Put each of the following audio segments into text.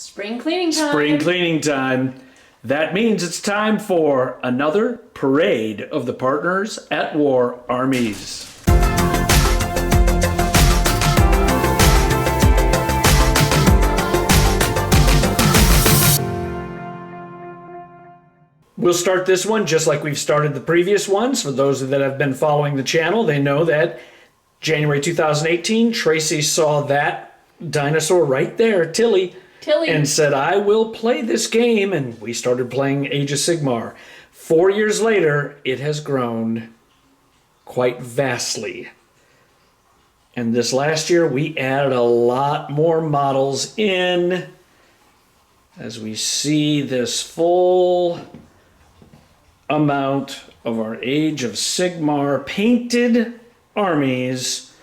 Spring cleaning time. Spring cleaning time. That means it's time for another parade of the Partners at War Armies. We'll start this one just like we've started the previous ones. For those that have been following the channel, they know that January 2018, Tracy saw that dinosaur right there, Tilly, and said, I will play this game. And we started playing Age of Sigmar. 4 years later, it has grown quite vastly. And this last year, we added a lot more models in as we see this full amount of our Age of Sigmar painted armies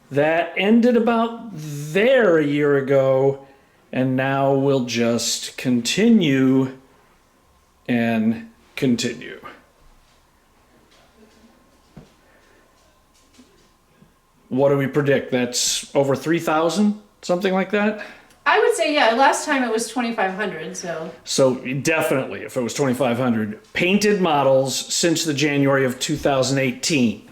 that ended about there a year ago, and now we'll just continue and continue. What do we predict? That's over 3,000, something like that? I would say, yeah, last time it was 2,500, so. So definitely, if it was 2,500 painted models since the January of 2018.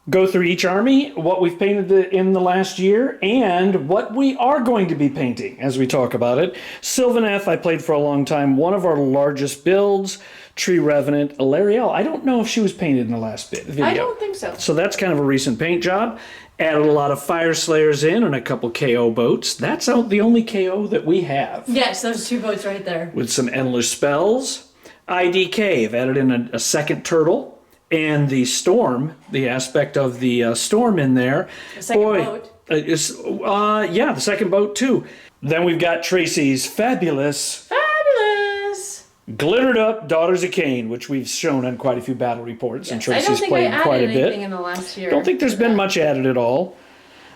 Go through each army, what we've painted in the last year, and what we are going to be painting as we talk about it. Sylvaneth, I played for a long time, one of our largest builds. Tree Revenant, Alarielle, I don't know if she was painted in the last video. I don't think so. So that's kind of a recent paint job. Added a lot of Fire Slayers in and a couple KO boats. That's the only KO that we have. Yes, those two boats right there. With some endless spells. IDK, I've added in a second turtle. And the storm, the aspect of the storm in there. The second boat. Yeah, the second boat too. Then we've got Tracy's fabulous glittered up Daughters of Khaine, which we've shown on quite a few battle reports, and Tracy's played quite a bit. In the last year. Don't think there's been much added at all.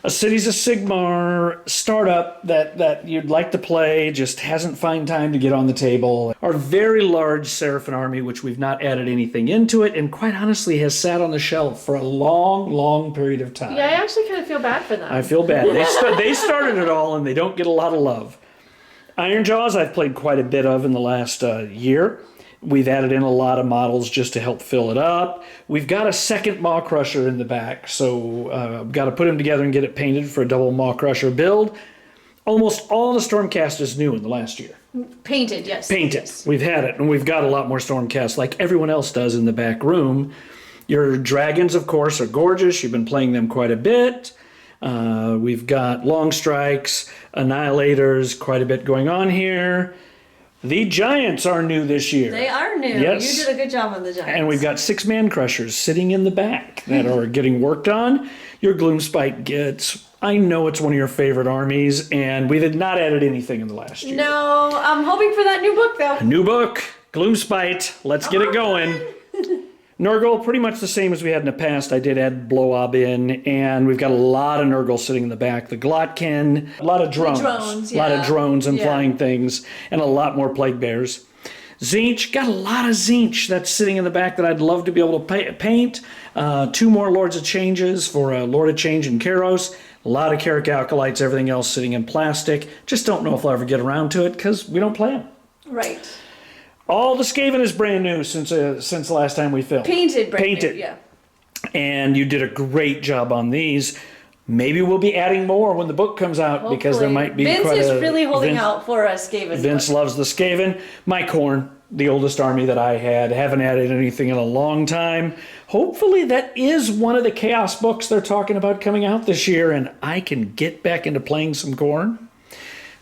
A Cities of Sigmar startup that you'd like to play, just hasn't found time to get on the table. Our very large Seraphon army, which we've not added anything into it, and quite honestly has sat on the shelf for a long, long period of time. Yeah, I actually kind of feel bad for them. I feel bad. They started it all, and they don't get a lot of love. Iron Jaws I've played quite a bit of in the last year. We've added in a lot of models just to help fill it up. We've got a second Maw Crusher in the back, so I've got to put them together and get it painted for a double Maw Crusher build. Almost all the Stormcast is new in the last year. Painted, yes. Painted. Yes. We've had it, and we've got a lot more Stormcast like everyone else does in the back room. Your dragons, of course, are gorgeous. You've been playing them quite a bit. We've got Long Strikes, Annihilators, quite a bit going on here. The Giants are new this year. They are new. Yes. You did a good job on the Giants. And we've got 6-man crushers sitting in the back that are getting worked on. Your Gloomspite gets, I know it's one of your favorite armies, and we did not added anything in the last year. No, I'm hoping for that new book, though. A new book, Gloomspite. Let's get it going. Nurgle, pretty much the same as we had in the past. I did add Blowob in, and we've got a lot of Nurgle sitting in the back. The Glotkin, a lot of drones. A lot of drones and flying things, and a lot more Plague Bears. Tzeentch, got a lot of Tzeentch that's sitting in the back that I'd love to be able to paint. 2 more Lords of Changes for Lord of Change and Kairos. A lot of Carrick Alkalites, everything else sitting in plastic. Just don't know if I'll ever get around to it because we don't play them. Right. All the Skaven is brand new since the last time we filmed. Painted, yeah. And you did a great job on these. Maybe we'll be adding more when the book comes out. Hopefully. Because there might be Vince quite is really holding out for a Skaven. Vince loves the Skaven. My Khorne, the oldest army that I had. Haven't added anything in a long time. Hopefully that is one of the Chaos books they're talking about coming out this year, and I can get back into playing some Khorne.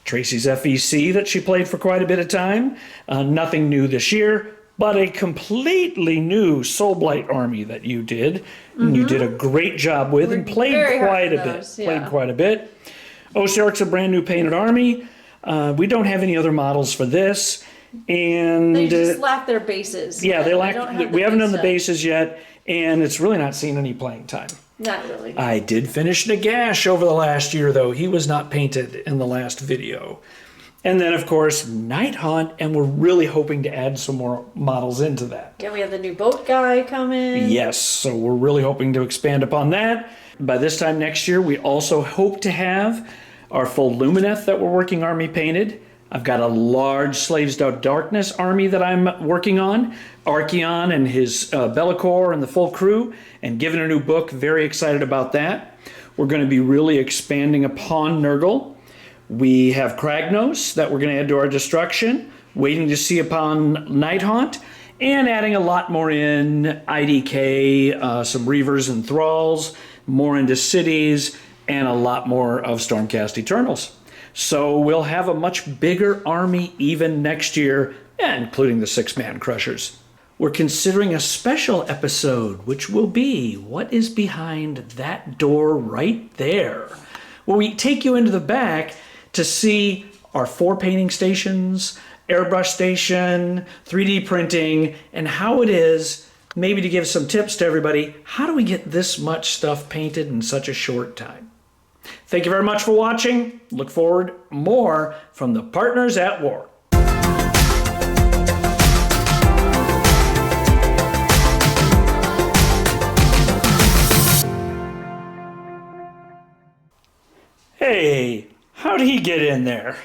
Tracy's FEC that she played for quite a bit of time. Nothing new this year, but a completely new Soulblight army that you did. And you did a great job with and played quite a bit. Played quite a bit. Osiark's a brand new painted army. We don't have any other models for this. And they just lack their bases. Yeah, they lack. We haven't done the bases yet, and it's really not seen any playing time. Not really. I did finish Nagash over the last year, though. He was not painted in the last video. And then, of course, Nighthaunt, and we're really hoping to add some more models into that. Yeah, we have the new boat guy coming. Yes, so we're really hoping to expand upon that. By this time next year, we also hope to have our full Lumineth that we're working army painted. I've got a large Slaves of Darkness army that I'm working on. Archeon and his Bellicor and the full crew, and given a new book. Very excited about that. We're going to be really expanding upon Nurgle. We have Kragnos that we're going to add to our destruction. Waiting to see upon Nighthaunt. And adding a lot more in IDK, some Reavers and Thralls, more into cities, and a lot more of Stormcast Eternals. So we'll have a much bigger army even next year, including the 6-man Crushers. We're considering a special episode, which will be what is behind that door right there, where we take you into the back to see our 4 painting stations, airbrush station, 3D printing, and how it is, maybe to give some tips to everybody, how do we get this much stuff painted in such a short time? Thank you very much for watching. Look forward more from the Partners at War. Hey, how'd he get in there?